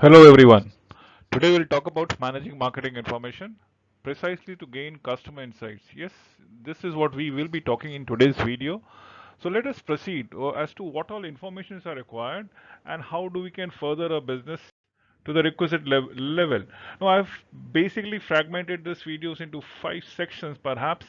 Hello everyone. Today we'll talk about managing marketing information precisely to gain customer insights. Yes, this is what we will be talking in today's video. So let us proceed as to what all informations are required and how do we can further our business to the requisite level. Now I've basically fragmented this videos into 5 sections perhaps.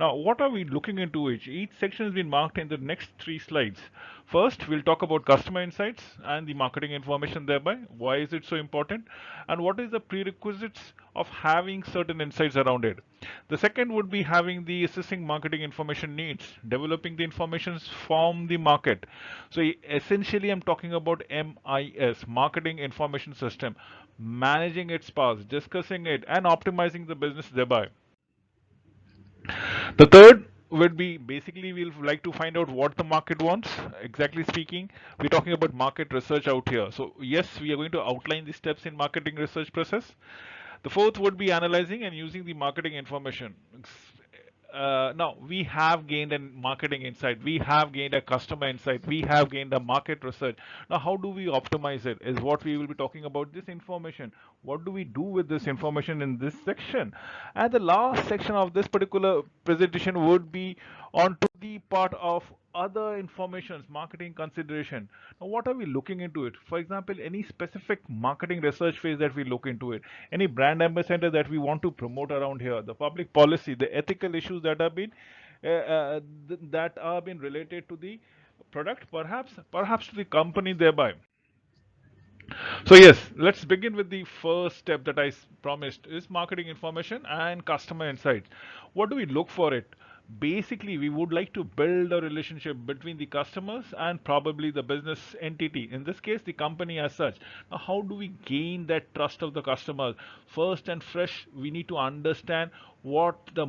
Now what are we looking into each section has been marked in the next 3 slides. First we'll talk about customer insights and the marketing information thereby. Why is it so important and what is the prerequisites of having certain insights around it. The second would be having the assessing marketing information needs, developing the informations from the market. So essentially I'm talking about MIS, marketing information system, managing its parts, discussing it and optimizing the business thereby. The third would be basically we'll like to find out what the market wants. Exactly speaking, we're talking about market research out here. So yes, we are going to outline the steps in marketing research process. The fourth would be analyzing and using the marketing information. Now we have gained a marketing insight, we have gained a customer insight, we have gained a market research. Now how do we optimize it is what we will be talking about. This information, what do we do with this information in this section, and the last section of this particular presentation would be on to the part of other informations, marketing consideration. Now what are we looking into it? For example, any specific marketing research phase that we look into it, any brand ambassador that we want to promote around here, the public policy, the ethical issues that have been that are been related to the product, perhaps to the company thereby. So yes, let's begin with the first step that I promised is marketing information and customer insights. What do we look for it? Basically, we would like to build a relationship between the customers and probably the business entity. In this case, the company as such. Now, how do we gain that trust of the customers? First and fresh, we need to understand what the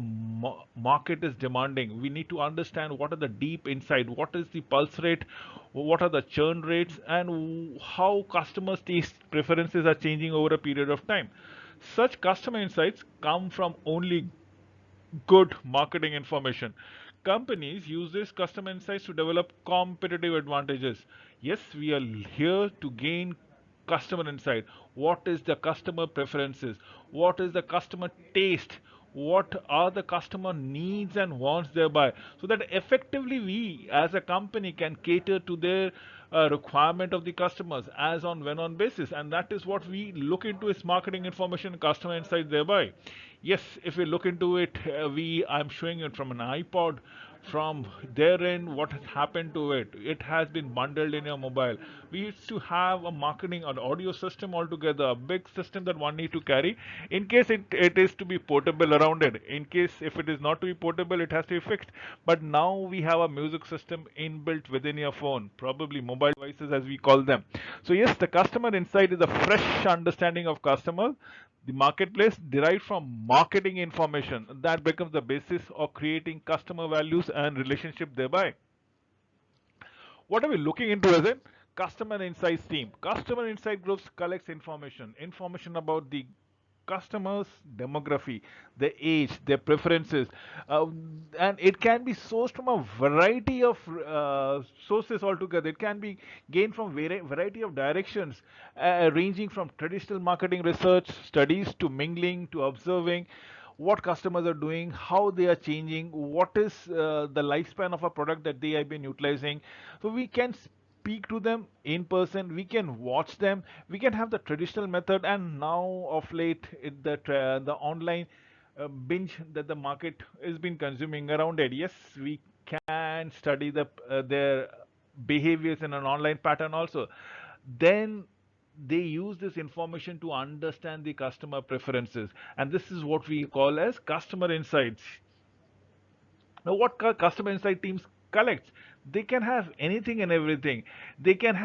market is demanding. We need to understand what are the deep inside, what is the pulse rate, what are the churn rates, and how customers' taste preferences are changing over a period of time. Such customer insights come from only good marketing information. Companies use this customer insights to develop competitive advantages. Yes, we are here to gain customer insight. What is the customer preferences? What is the customer taste? What are the customer needs and wants thereby? So that effectively we as a company can cater to their requirement of the customers as on when on basis, and that is what we look into is marketing information and customer insight thereby. Yes, if we look into it, we I'm showing it from an iPod. From therein, what has happened to it? It has been bundled in your mobile. We used to have a marketing or audio system altogether, a big system that one need to carry in case it is to be portable around it. In case if it is not to be portable, it has to be fixed. But now we have a music system inbuilt within your phone, probably mobile devices as we call them. So yes, the customer insight is a fresh understanding of customer, the marketplace derived from marketing information that becomes the basis of creating customer values and relationship thereby. What are we looking into as a customer insights team? Customer insight groups collects information about the customers demography, their age, their preferences, uh, and it can be sourced from a variety of sources altogether. It can be gained from variety of directions, ranging from traditional marketing research studies to mingling to observing what customers are doing, how they are changing, what is the lifespan of a product that they have been utilizing. So we can speak to them in person, we can watch them, we can have the traditional method, and now of late the online binge that the market has been consuming around it. Yes, we can study their behaviors in an online pattern also. Then they use this information to understand the customer preferences, and this is what we call as customer insights. Now what customer insight teams collects, they can have anything and everything. They can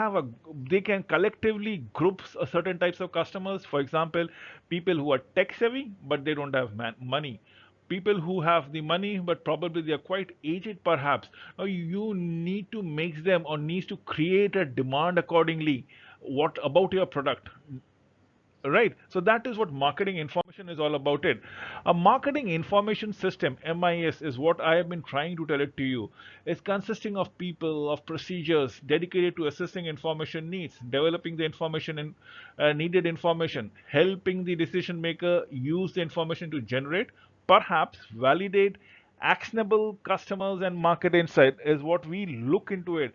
collectively groups a certain types of customers. For example, people who are tech savvy but they don't have money, people who have the money but probably they are quite aged perhaps. Now you need to mix them or needs to create a demand accordingly. What about your product? Right. So that is what marketing information is all about it. A marketing information system, MIS, is what I have been trying to tell it to you. It's consisting of people, of procedures dedicated to assessing information needs, developing the information and needed information, helping the decision maker use the information to generate, perhaps validate, actionable customers and market insight is what we look into it.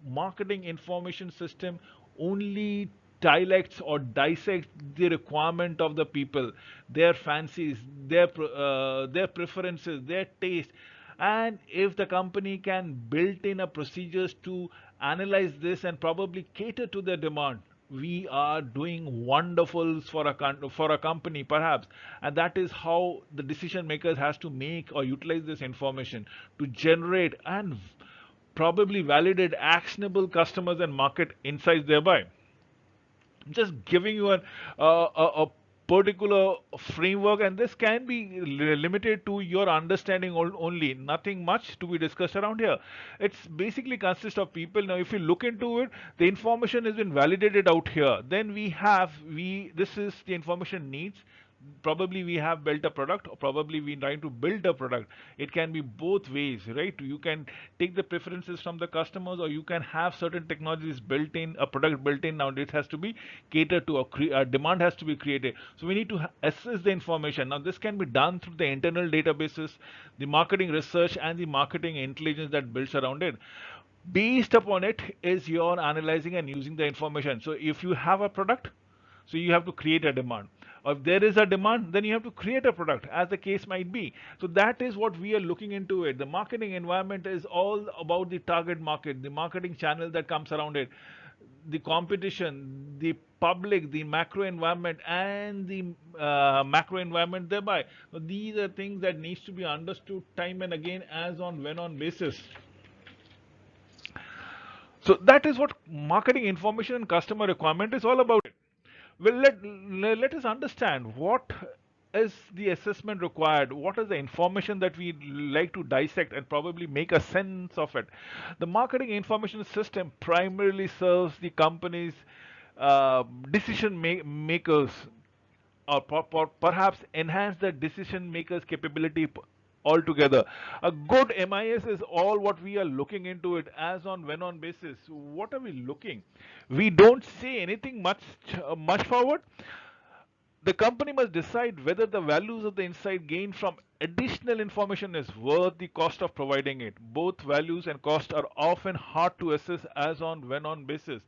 Marketing information system only dialects or dissects the requirement of the people, their fancies, their preferences, their taste, and if the company can build in a procedures to analyze this and probably cater to their demand, we are doing wonderfuls for for a company perhaps. And that is how the decision makers has to make or utilize this information to generate and probably validate actionable customers and market insights thereby. Just giving you a particular framework, and this can be limited to your understanding only, nothing much to be discussed around here. It's basically consists of people. Now if you look into it, the information has been validated out here, then we this is the information needs. Probably we have built a product, or probably we trying to build a product. It can be both ways, right? You can take the preferences from the customers, or you can have certain technologies built in, a product built in. Now it has to be catered to, a demand has to be created, so we need to assess the information. Now this can be done through the internal databases, the marketing research, and the marketing intelligence that builds around it. Based upon it is your analyzing and using the information. So if you have a product, so you have to create a demand. Or if there is a demand, then you have to create a product, as the case might be. So that is what we are looking into it. The marketing environment is all about the target market, the marketing channel that comes around it, the competition, the public, the macro environment, and the macro environment thereby. So these are things that needs to be understood time and again as on when on basis. So that is what marketing information and customer requirement is all about. Well, let us understand what is the assessment required, what is the information that we like to dissect and probably make a sense of it. The marketing information system primarily serves the company's decision makers, or perhaps enhance the decision makers capability altogether. A good MIS is all what we are looking into it as on when on basis. What are we looking? We don't say anything much forward. The company must decide whether the values of the insight gained from additional information is worth the cost of providing it. Both values and cost are often hard to assess as on when on basis.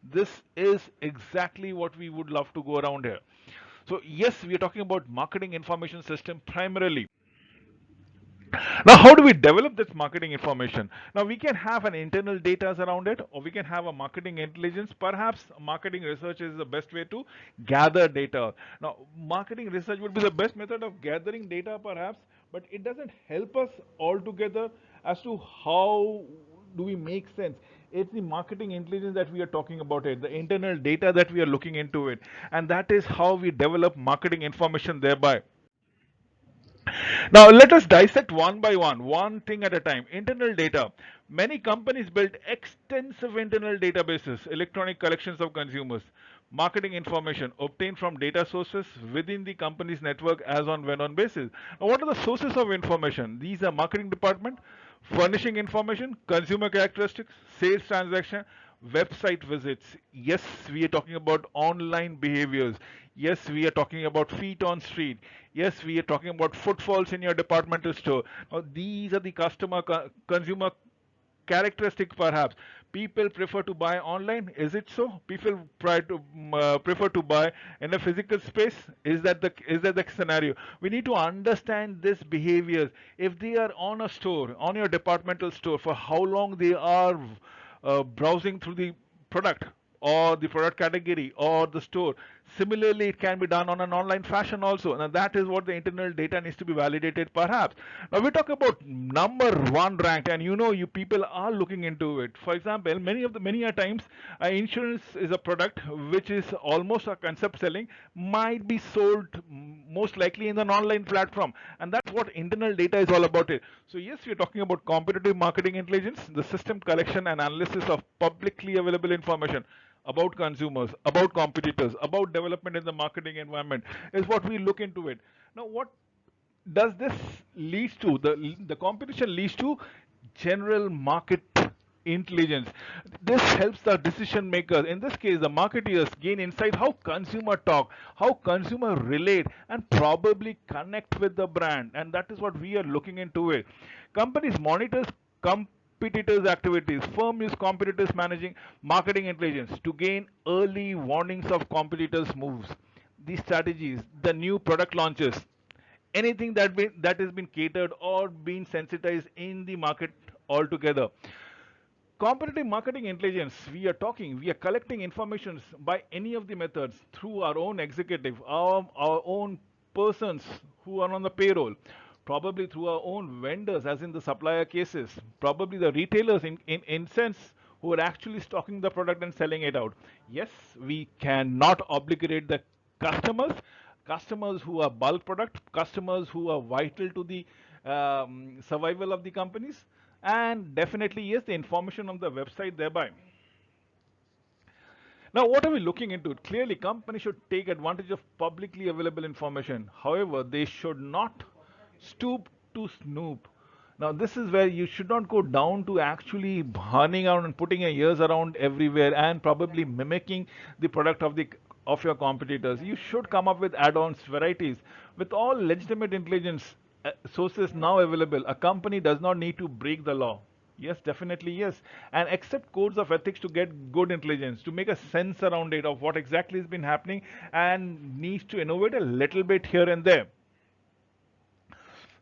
This is exactly what we would love to go around here. So yes, we are talking about marketing information system primarily. Now, how do we develop this marketing information? Now, we can have an internal data around it, or we can have a marketing intelligence. Perhaps marketing research is the best way to gather data. Now, marketing research would be the best method of gathering data, perhaps, but it doesn't help us altogether as to how do we make sense. It's the marketing intelligence that we are talking about it, the internal data that we are looking into it, and that is how we develop marketing information thereby. Now, let us dissect one by one thing at a time. Internal data. Many companies build extensive internal databases, electronic collections of consumers, marketing information obtained from data sources within the company's network as on when on basis. Now, what are the sources of information? These are marketing department, furnishing information, consumer characteristics, sales transaction, website visits. Yes, we are talking about online behaviors. Yes, we are talking about feet on street. Yes, we are talking about footfalls in your departmental store. Now, these are the consumer characteristic perhaps. People prefer to buy online, is it so? People prefer to buy in a physical space, is that the scenario? We need to understand this behaviors. If they are on a store, on your departmental store, for how long they are browsing through the product or the product category or the store. Similarly, it can be done on an online fashion also. Now that is what the internal data needs to be validated perhaps. Now we talk about number one ranked, and you know you people are looking into it. For example, many a times insurance is a product which is almost a concept selling, might be sold most likely in an online platform, and that's what internal data is all about it. So yes, we're talking about competitive marketing intelligence, the system collection and analysis of publicly available information. about consumers, about competitors, about development in the marketing environment is what we look into it. Now, what does this leads to? The competition leads to general market intelligence. This helps the decision makers, in this case the marketeers, gain insight how consumer talk, how consumer relate and probably connect with the brand, and that is what we are looking into it. Companies monitors competitors activities. Firm use competitors managing marketing intelligence to gain early warnings of competitors moves, these strategies, the new product launches, anything that has been catered or been sensitized in the market altogether. Competitive marketing intelligence, we are collecting information by any of the methods through our own executive, our own persons who are on the payroll, probably through our own vendors, as in the supplier cases, probably the retailers in sense who are actually stocking the product and selling it out. Yes, we cannot obligate the customers, customers who are bulk product, customers who are vital to the survival of the companies, and definitely yes, the information on the website thereby. Now, what are we looking into? Clearly, companies should take advantage of publicly available information. However, they should not stoop to snoop. Now, this is where you should not go down to actually hunting around and putting your ears around everywhere and probably mimicking the product of your competitors. You should come up with add-ons, varieties, with all legitimate intelligence sources now available. A company does not need to break the law. Yes, definitely yes. And accept codes of ethics to get good intelligence, to make a sense around it of what exactly has been happening and needs to innovate a little bit here and there.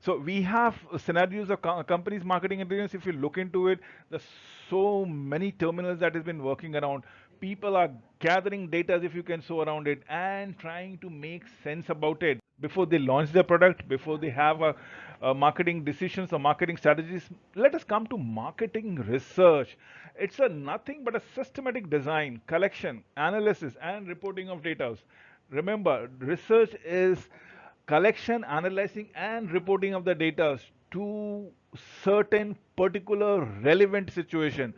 So we have scenarios of companies marketing intelligence. If you look into it, there's so many terminals that has been working around. People are gathering data, if you can so around it, and trying to make sense about it before they launch their product, before they have a marketing decisions or marketing strategies. Let us come to marketing research. It's a nothing but a systematic design, collection, analysis, and reporting of data. Remember, research is collection, analyzing, and reporting of the data to certain particular relevant situation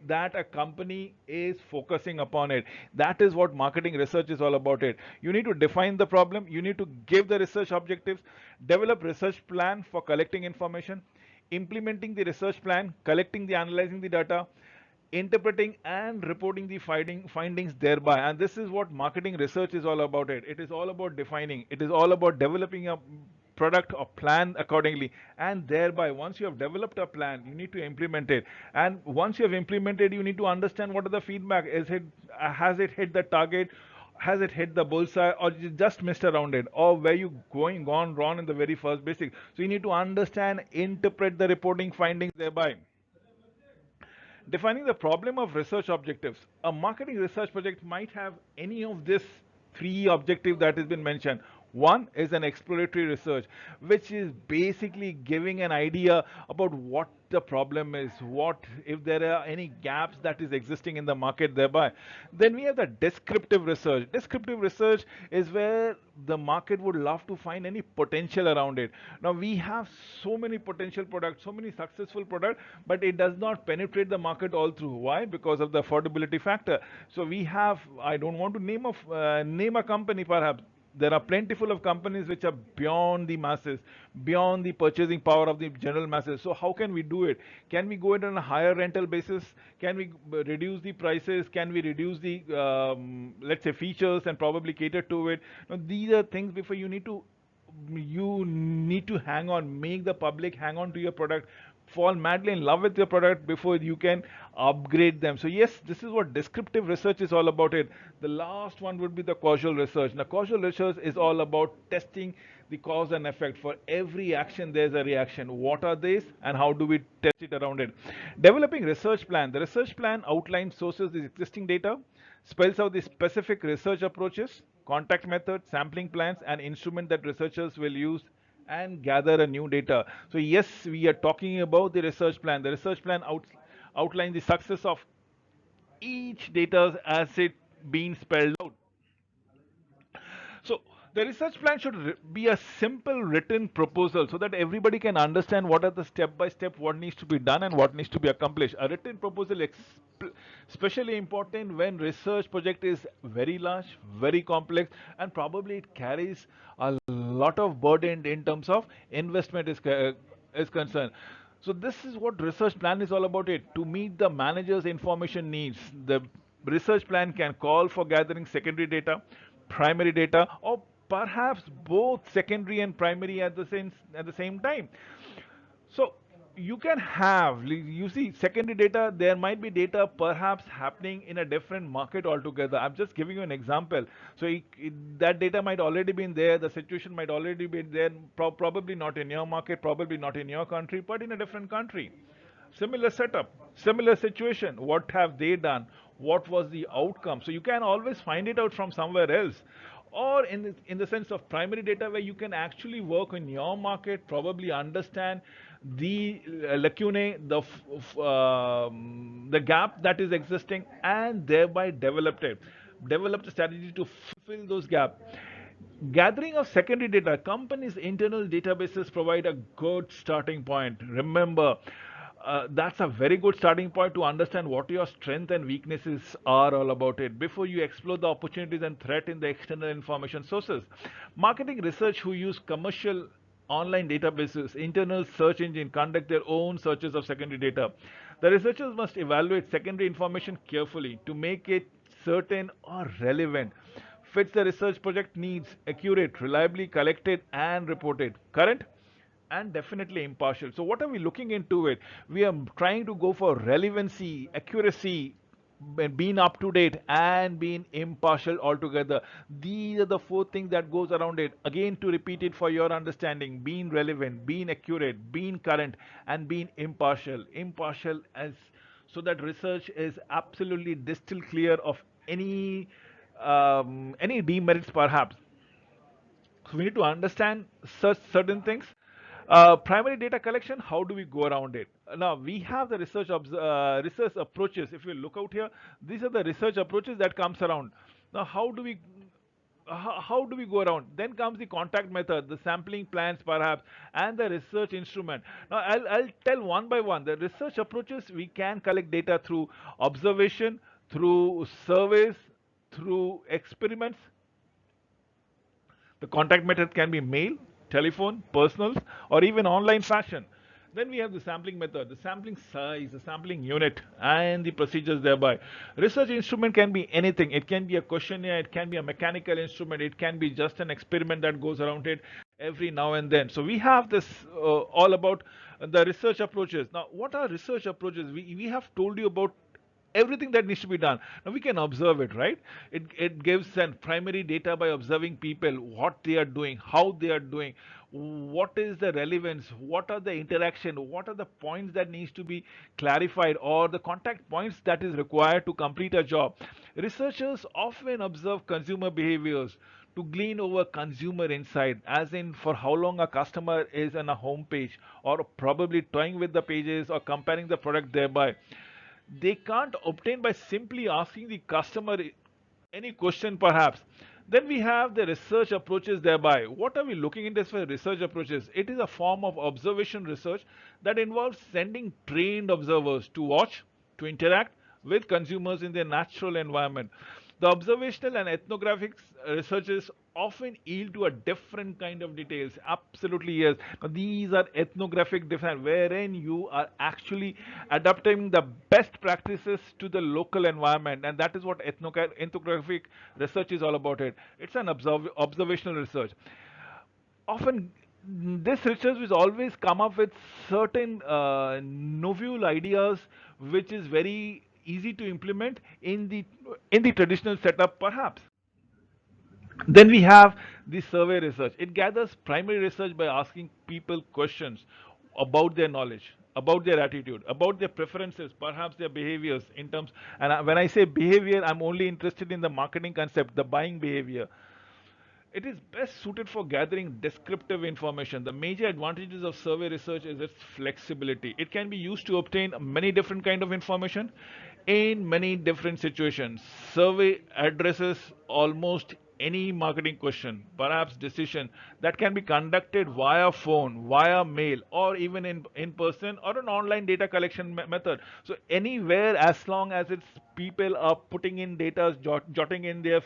that a company is focusing upon it. That is what marketing research is all about it. You need to define the problem, you need to give the research objectives, develop research plan for collecting information, implementing the research plan, collecting the analyzing the data, interpreting and reporting the findings thereby. And this is what marketing research is all about it. It is all about defining, it is all about developing a product or plan accordingly, and thereby once you have developed a plan you need to implement it, and once you have implemented you need to understand what are the feedback. Has it hit the target, has it hit the bullseye, or you just missed around it, or were you gone wrong in the very first basic. So you need to understand, interpret the reporting findings thereby. Defining the problem of research objectives. A marketing research project might have any of this three objective that has been mentioned. One is an exploratory research, which is basically giving an idea about what the problem is, what if there are any gaps that is existing in the market thereby. Then we have the descriptive research. Descriptive research is where the market would love to find any potential around it. Now we have so many potential products, so many successful products, but it does not penetrate the market all through. Why? Because of the affordability factor. So we have, I don't want to name a company perhaps. There are plentiful of companies which are beyond the masses, beyond the purchasing power of the general masses. So how can we do it? Can we go it on a higher rental basis? Can we reduce the prices? Can we reduce the let's say features and probably cater to it? Now these are things before you need to hang on, make the public hang on to your product, fall madly in love with your product before you can upgrade them. So yes, this is what descriptive research is all about it. The last one would be the causal research. Now causal research is all about testing the cause and effect. For every action there's a reaction. What are these and how do we test it around it? Developing research plan. The research plan outlines sources the existing data, spells out the specific research approaches, contact methods, sampling plans, and instrument that researchers will use and gather a new data. So yes, we are talking about the research plan. The research plan outlines the success of each data as it being spelled out. So The research plan should be a simple written proposal so that everybody can understand what are the step by step what needs to be done and what needs to be accomplished. A written proposal is especially important when research project is very large, very complex, and probably it carries a lot of burden in terms of investment is concerned. So this is what research plan is all about it. To meet the manager's information needs, the research plan can call for gathering secondary data, primary data, or perhaps both secondary and primary at the same time. So you can have, you see, secondary data, there might be data perhaps happening in a different market altogether. I'm just giving you an example. So that data might already been there, the situation might already be there, probably not in your market, probably not in your country, but in a different country. Similar setup, similar situation. What have they done? What was the outcome? So you can always find it out from somewhere else. Or in the sense of primary data, where you can actually work in your market, probably understand the lacunae, the gap that is existing, and thereby develop the strategy to fill those gaps. Gathering of secondary data, companies' internal databases provide a good starting point. Remember, that's a very good starting point to understand what your strengths and weaknesses are all about it before you explore the opportunities and threat in the external information sources. Marketing research who use commercial online databases, internal search engine conduct their own searches of secondary data. The researchers must evaluate secondary information carefully to make it certain or relevant, fits the research project needs, accurate, reliably collected and reported, current and definitely impartial. So what are we looking into it? We are trying to go for relevancy, accuracy, being up to date and being impartial altogether. These are the four things that goes around it. Again, to repeat it for your understanding: being relevant, being accurate, being current, and being impartial. Impartial as so that research is absolutely distilled clear of any demerits perhaps. So we need to understand such certain things. Primary data collection, how do we go around it? Now we have the research approaches. If you look out here, these are the research approaches that comes around. Now how do we go around? Then comes the contact method, the sampling plans perhaps, and the research instrument. Now I'll tell one by one. The research approaches, we can collect data through observation, through surveys, through experiments. The contact method can be mail, telephone, personals, or even online fashion. Then we have the sampling method, the sampling size, the sampling unit, and the procedures thereby. Research instrument can be anything. It can be a questionnaire, it can be a mechanical instrument, it can be just an experiment that goes around it every now and then. So we have this all about the research approaches. Now, what are research approaches? We have told you about everything that needs to be done. Now we can observe it, right? It gives an primary data by observing people, what they are doing, how they are doing, what is the relevance, what are the interaction, what are the points that needs to be clarified, or the contact points that is required to complete a job. Researchers often observe consumer behaviors to glean over consumer insight, as in for how long a customer is on a home page, or probably toying with the pages or comparing the product thereby. They can't obtain by simply asking the customer any question perhaps. Then we have the research approaches thereby. What are we looking into for research approaches? It is a form of observation research that involves sending trained observers to watch, to interact with consumers in their natural environment. The observational and ethnographic researches often yield to a different kind of details. Absolutely, yes. Now, these are ethnographic different, wherein you are actually adapting the best practices to the local environment, and that is what ethnographic research is all about. It's an observational research. Often this research will always come up with certain novel ideas which is very easy to implement in the traditional setup perhaps. Then we have the survey research. It gathers primary research by asking people questions about their knowledge, about their attitude, about their preferences, perhaps their behaviors in terms. And when I say behavior, I'm only interested in the marketing concept, the buying behavior. It is best suited for gathering descriptive information. The major advantages of survey research is its flexibility. It can be used to obtain many different kind of information in many different situations. Survey addresses almost any marketing question, perhaps decision that can be conducted via phone, via mail, or even in person or an online data collection method. So anywhere, as long as it's people are putting in data, jotting in their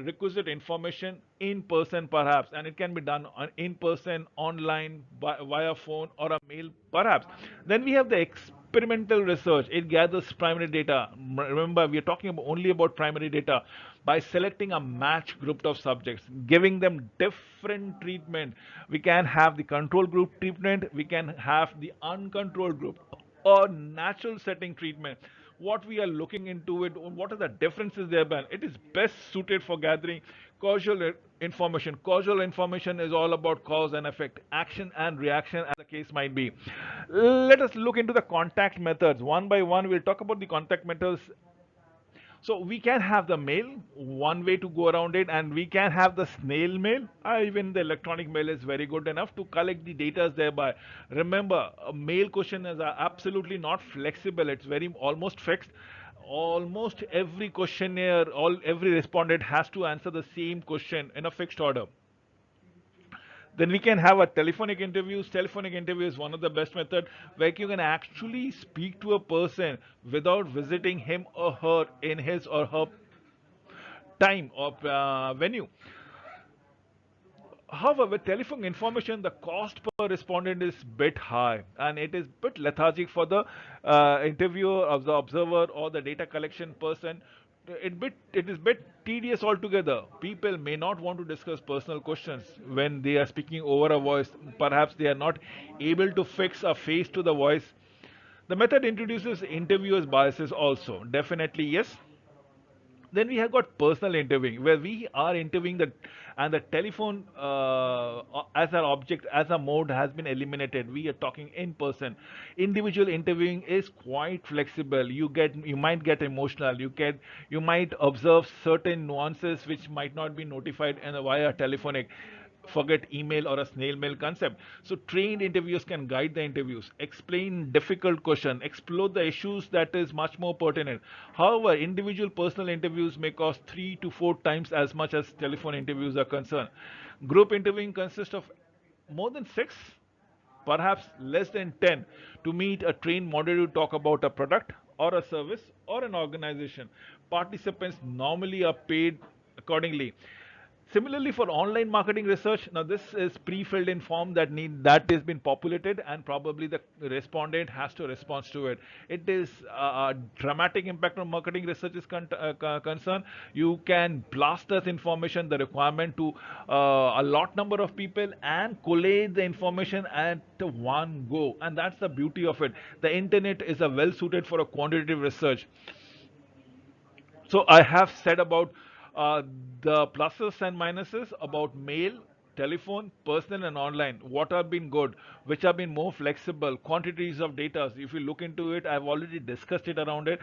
requisite information in person perhaps, and it can be done in person, online, via phone or a mail perhaps. Then we have the experimental research. It gathers primary data. Remember, we are talking only about primary data. By selecting a match group of subjects, giving them different treatment, we can have the control group treatment, we can have the uncontrolled group or natural setting treatment. What we are looking into it, what are the differences there, Ben? It is best suited for gathering causal information. Causal information is all about cause and effect, action and reaction, as the case might be. Let us look into the contact methods one by one. We'll talk about the contact methods. So we can have the mail, one way to go around it, and we can have the snail mail. Even the electronic mail is very good enough to collect the data thereby. Remember, a mail question is absolutely not flexible. It's very almost fixed. Almost every questionnaire, every respondent has to answer the same question in a fixed order. Then we can have a telephonic interviews. Telephonic interview is one of the best method where you can actually speak to a person without visiting him or her in his or her time or venue. However, telephone information, the cost per respondent is bit high, and it is bit lethargic for the interviewer of the observer or the data collection person. It is bit tedious altogether. People may not want to discuss personal questions when they are speaking over a voice. Perhaps they are not able to fix a face to the voice. The method introduces interviewers biases also. Definitely yes. Then we have got personal interviewing where we are interviewing the and the telephone as an object, as a mode, has been eliminated. We are talking in person. Individual interviewing is quite flexible. You might get emotional, you might observe certain nuances which might not be notified in via telephonic. Forget email or a snail mail concept. So trained interviewers can guide the interviews, explain difficult question, explore the issues that is much more pertinent. However, individual personal interviews may cost 3 to 4 times as much as telephone interviews are concerned. Group interviewing consists of more than six, perhaps less than 10, to meet a trained moderator to talk about a product or a service or an organization. Participants normally are paid accordingly. Similarly, for online marketing research, now this is pre-filled in form that has been populated, and probably the respondent has to respond to it. It is a dramatic impact on marketing research is concerned. You can blast this information, the requirement to a lot number of people, and collate the information at one go. And that's the beauty of it. The internet is a well suited for a quantitative research. So I have said about uh, the pluses and minuses about mail, telephone, personal, and online. What have been good, which have been more flexible, quantities of data. If you look into it, I've already discussed it around it.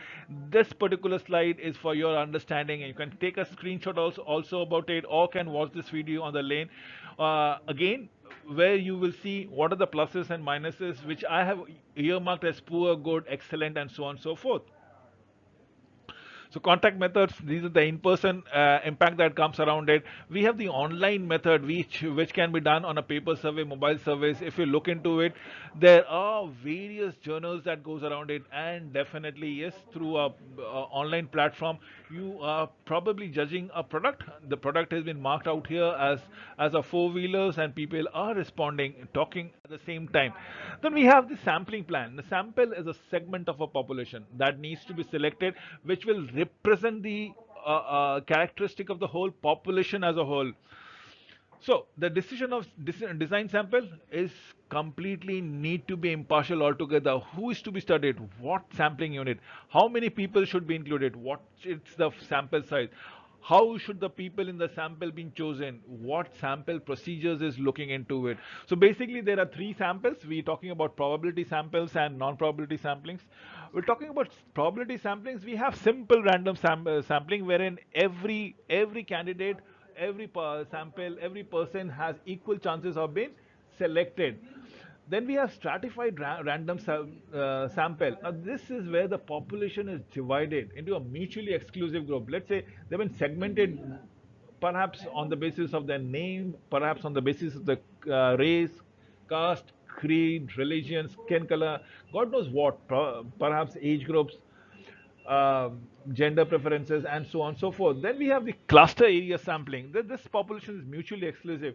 This particular slide is for your understanding, and you can take a screenshot also about it, or can watch this video on the lane. Again, where you will see what are the pluses and minuses, which I have earmarked as poor, good, excellent, and so on and so forth. So contact methods, these are the in-person impact that comes around it. We have the online method, which can be done on a paper survey, mobile surveys. If you look into it, there are various journals that goes around it, and definitely yes, through a online platform, you are probably judging a product. The product has been marked out here as a four-wheelers, and people are responding, talking at the same time. Then we have the sampling plan. The sample is a segment of a population that needs to be selected, which will represent the characteristic of the whole population as a whole. So the decision of design sample is completely need to be impartial altogether. Who is to be studied? What sampling unit? How many people should be included? What is the sample size? How should the people in the sample being chosen? What sample procedures is looking into it? So basically, there are three samples. We're talking about probability samples and non-probability samplings. We're talking about probability samplings. We have simple random sampling, wherein every candidate, sample, every person has equal chances of being selected. Then we have stratified random sample. Now this is where the population is divided into a mutually exclusive group. Let's say they've been segmented perhaps on the basis of their name, perhaps on the basis of the race, caste, creed, religion, skin color, God knows what, perhaps age groups, gender preferences, and so on and so forth. Then we have the cluster area sampling. This population is mutually exclusive.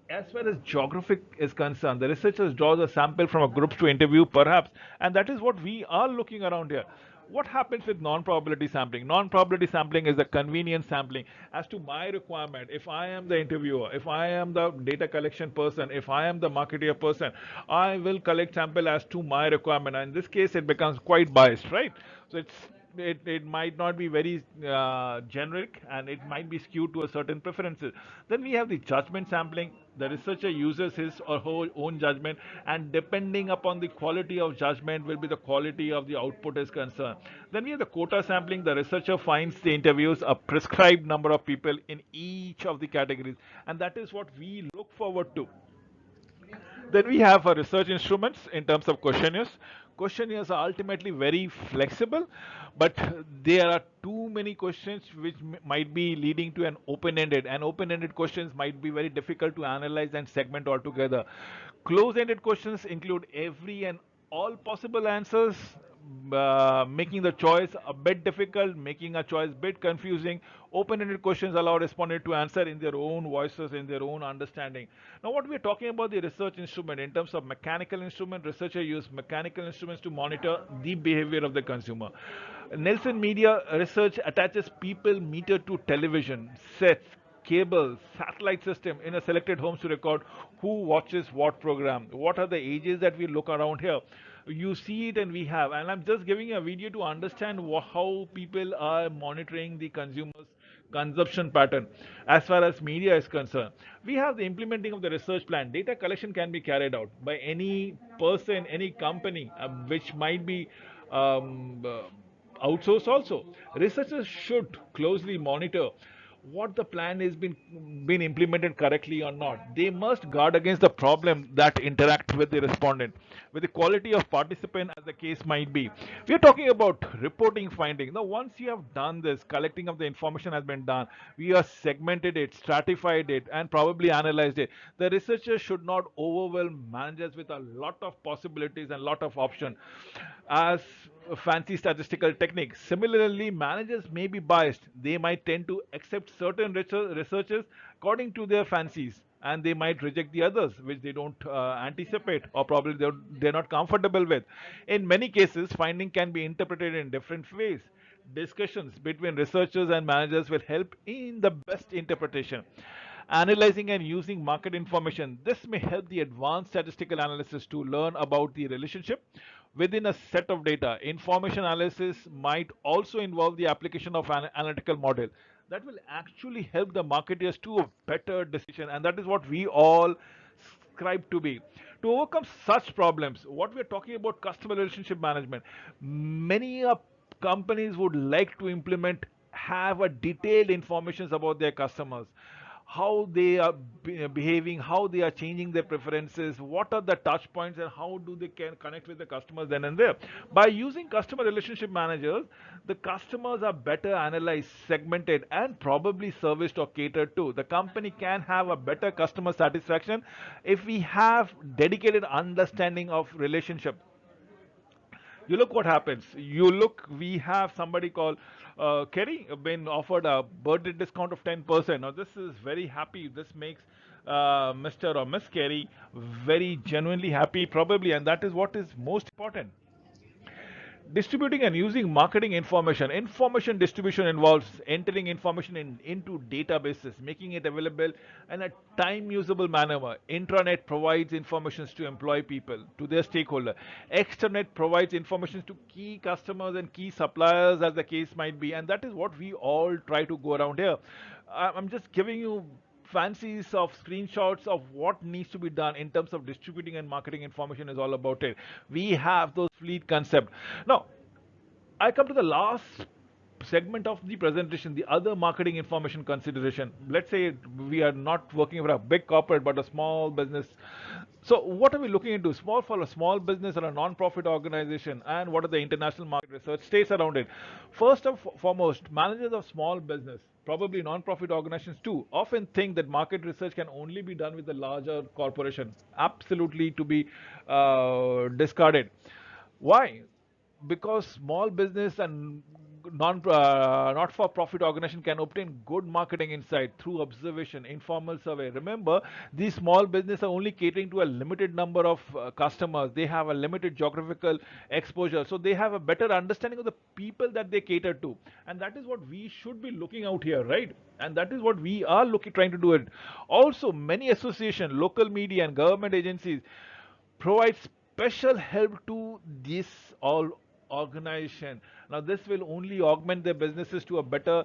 As far as geographic is concerned, the researchers draw a sample from a group to interview, perhaps, and that is what we are looking around here. What happens with non-probability sampling? Non-probability sampling is the convenience sampling as to my requirement. If I am the interviewer, if I am the data collection person, if I am the marketeer person, I will collect sample as to my requirement. And in this case, it becomes quite biased, right? So it might not be very generic, and it might be skewed to a certain preferences. Then we have the judgment sampling. The researcher uses his or her own judgment, and depending upon the quality of judgment will be the quality of the output is concerned. Then we have the quota sampling. The researcher finds the interviews a prescribed number of people in each of the categories, and that is what we look forward to. Then we have our research instruments in terms of questionnaires. Questionnaires are ultimately very flexible, but there are too many questions which might be leading to an open-ended. And open-ended questions might be very difficult to analyze and segment altogether. Close-ended questions include every and all possible answers, making the choice a bit difficult, making a choice a bit confusing. Open-ended questions allow respondent to answer in their own voices, in their own understanding. Now, what we are talking about the research instrument in terms of mechanical instrument, researcher use mechanical instruments to monitor the behavior of the consumer. Nielsen Media Research attaches people meter to television sets, cable, satellite system in a selected homes to record who watches what program. What are the ages that we look around here? You see it, and we have. And I'm just giving you a video to understand how people are monitoring the consumers' consumption pattern as far as media is concerned. We have the implementing of the research plan. Data collection can be carried out by any person, any company, which might be outsourced also. Researchers should closely monitor what the plan has been implemented correctly or not. They must guard against the problem that interact with the respondent, with the quality of participant as the case might be. We are talking about reporting finding. Now, once you have done this, collecting of the information has been done. We have segmented it, stratified it, and probably analyzed it. The researchers should not overwhelm managers with a lot of possibilities and lot of options as fancy statistical techniques. Similarly, managers may be biased. They might tend to accept certain researchers according to their fancies, and they might reject the others which they don't anticipate, or probably they're not comfortable with. In many cases, finding can be interpreted in different ways. Discussions between researchers and managers will help in the best interpretation. Analyzing and using market information. This may help the advanced statistical analysis to learn about the relationship within a set of data. Information analysis might also involve the application of an analytical model that will actually help the marketers to a better decision, and that is what we all strive to be. To overcome such problems, what we are talking about customer relationship management, many companies would like to implement have a detailed information about their customers, how they are behaving, how they are changing their preferences, what are the touch points, and how do they can connect with the customers then and there. By using customer relationship managers, the customers are better analyzed, segmented, and probably serviced or catered to. The company can have a better customer satisfaction if we have dedicated understanding of relationship. You look what happens. You look, we have somebody called Kerry been offered a birthday discount of 10%. Now, this is very happy. This makes Mr. or Miss Kerry very genuinely happy, probably, and that is what is most important. Distributing and using marketing information. Information distribution involves entering information into databases, making it available in a time usable manner. Intranet provides information to employ people, to their stakeholder. Extranet provides information to key customers and key suppliers, as the case might be. And that is what we all try to go around here. I'm just giving you fancies of screenshots of what needs to be done in terms of distributing and marketing information is all about it. We have those fleet concept. Now, I come to the last segment of the presentation, the other marketing information consideration. Let's say we are not working for a big corporate but a small business. So what are we looking into? Small for a small business or a non-profit organization, and what are the international market research states around it? First and foremost, managers of small business, probably non-profit organizations too, often think that market research can only be done with the larger corporation. Absolutely to be discarded. Why? Because small business and not for profit organization can obtain good marketing insight through observation, informal survey. Remember, these small business are only catering to a limited number of customers. They have a limited geographical exposure, so they have a better understanding of the people that they cater to, and that is what we should be looking out here, right? And that is what we are looking trying to do it. Also, many association, local media and government agencies provide special help to this all organization. Now this will only augment their businesses to a better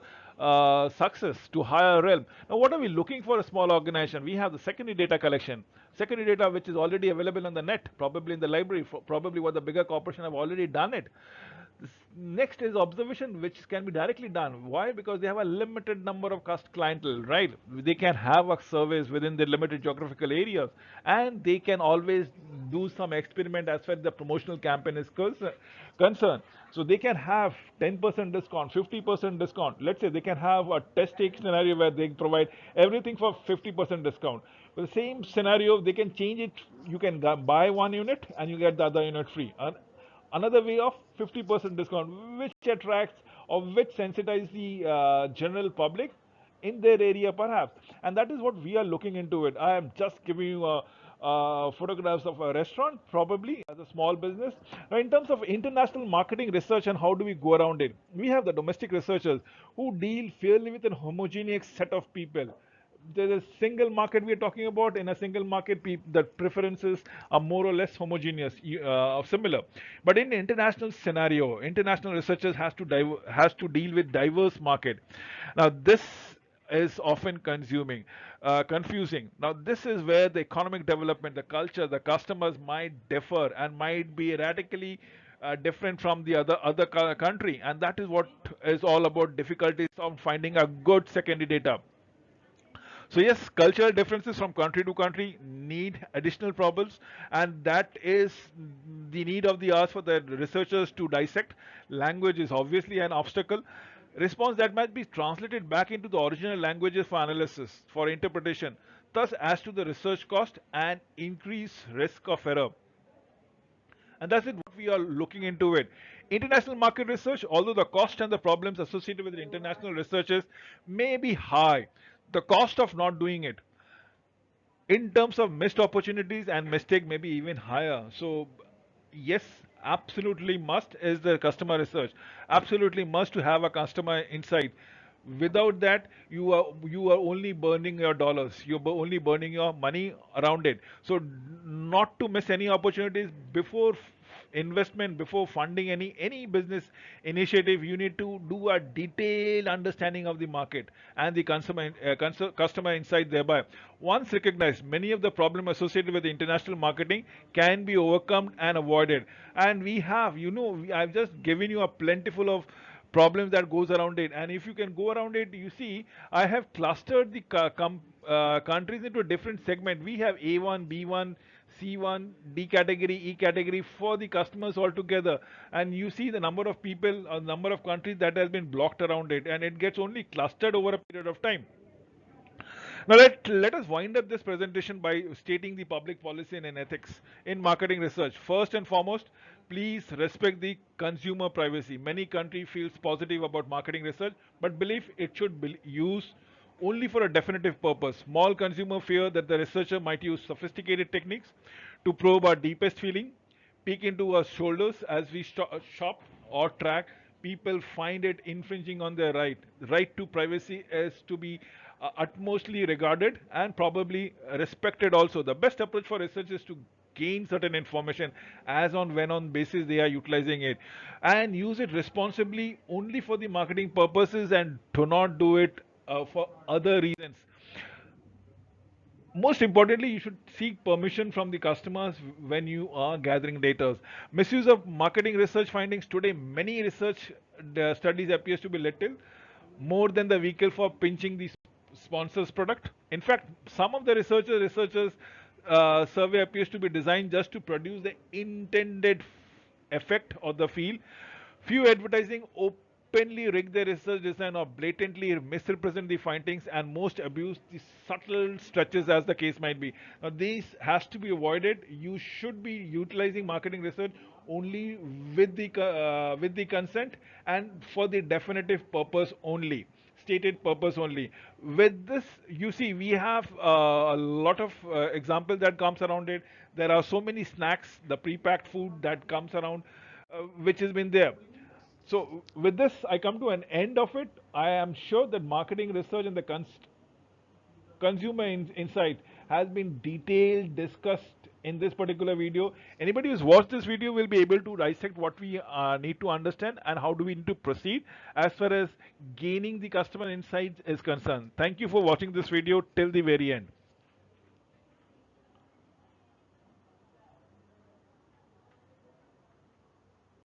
success, to higher realm. Now what are we looking for a small organization? We have the secondary data collection, secondary data which is already available on the net, probably in the library, probably what the bigger corporation have already done it. Next is observation, which can be directly done. Why? Because they have a limited number of clientele, right? They can have a service within their limited geographical areas, and they can always do some experiment as far as the promotional campaign is concerned. So they can have 10% discount, 50% discount. Let's say they can have a test take scenario where they provide everything for 50% discount. With the same scenario, they can change it. You can buy one unit and you get the other unit free. Another way of 50% discount, which attracts or which sensitizes the general public in their area perhaps. And that is what we are looking into it. I am just giving you photographs of a restaurant, probably as a small business. Now, in terms of international marketing research and how do we go around it, we have the domestic researchers who deal fairly with a homogeneous set of people. There's a single market we are talking about. In a single market, the preferences are more or less homogeneous, similar. But in international scenario, international researchers has to deal with diverse market. Now this is often confusing. Now this is where the economic development, the culture, the customers might differ and might be radically different from the other country, and that is what is all about difficulties of finding a good secondary data. So yes, cultural differences from country to country need additional problems, and that is the need of the hour for the researchers to dissect. Language is obviously an obstacle. Response that must be translated back into the original languages for analysis, for interpretation, thus adds to the research cost and increase risk of error. And that's it, what we are looking into it. International market research, although the cost and the problems associated with international researches may be high, the cost of not doing it in terms of missed opportunities and mistake may be even higher. So yes, absolutely must is the customer research. Absolutely must to have a customer insight. Without that, you are only burning your dollars. You're only burning your money around it. So not to miss any opportunities before investment, before funding any business initiative, you need to do a detailed understanding of the market and the customer insight thereby. Once recognized, many of the problems associated with international marketing can be overcome and avoided. And we have, I've just given you a plentiful of problems that goes around it, and if you can go around it, you see I have clustered the countries into a different segment. We have A1, B1, C1, D category, E category for the customers altogether, and you see the number of people, number of countries that has been blocked around it, and it gets only clustered over a period of time. Now let us wind up this presentation by stating the public policy and ethics in marketing research. First and foremost, please respect the consumer privacy. Many countries feels positive about marketing research, but believe it should be used only for a definitive purpose. Small consumer fear that the researcher might use sophisticated techniques to probe our deepest feeling, peek into our shoulders as we shop or track. People find it infringing on their right to privacy is to be utmostly regarded and probably respected also. The best approach for research is to gain certain information as on when on basis they are utilizing it, and use it responsibly only for the marketing purposes, and do not do it for other reasons. Most importantly, you should seek permission from the customers when you are gathering data. Misuse of marketing research findings today, many research studies appears to be little more than the vehicle for pinching the sponsor's product. In fact, some of the researchers survey appears to be designed just to produce the intended effect or the feel. Few advertising openly rig their research design or blatantly misrepresent the findings, and most abuse the subtle stretches as the case might be. Now, these has to be avoided. You should be utilizing marketing research only with the consent and for the definitive purpose only, stated purpose only. With this, you see, we have a lot of examples that comes around it. There are so many snacks, the pre-packed food that comes around, which has been there. So with this, I come to an end of it. I am sure that marketing research and the consumer insight has been detailed discussed in this particular video. Anybody who's watched this video will be able to dissect what we need to understand and how do we need to proceed as far as gaining the customer insights is concerned. Thank you for watching this video till the very end.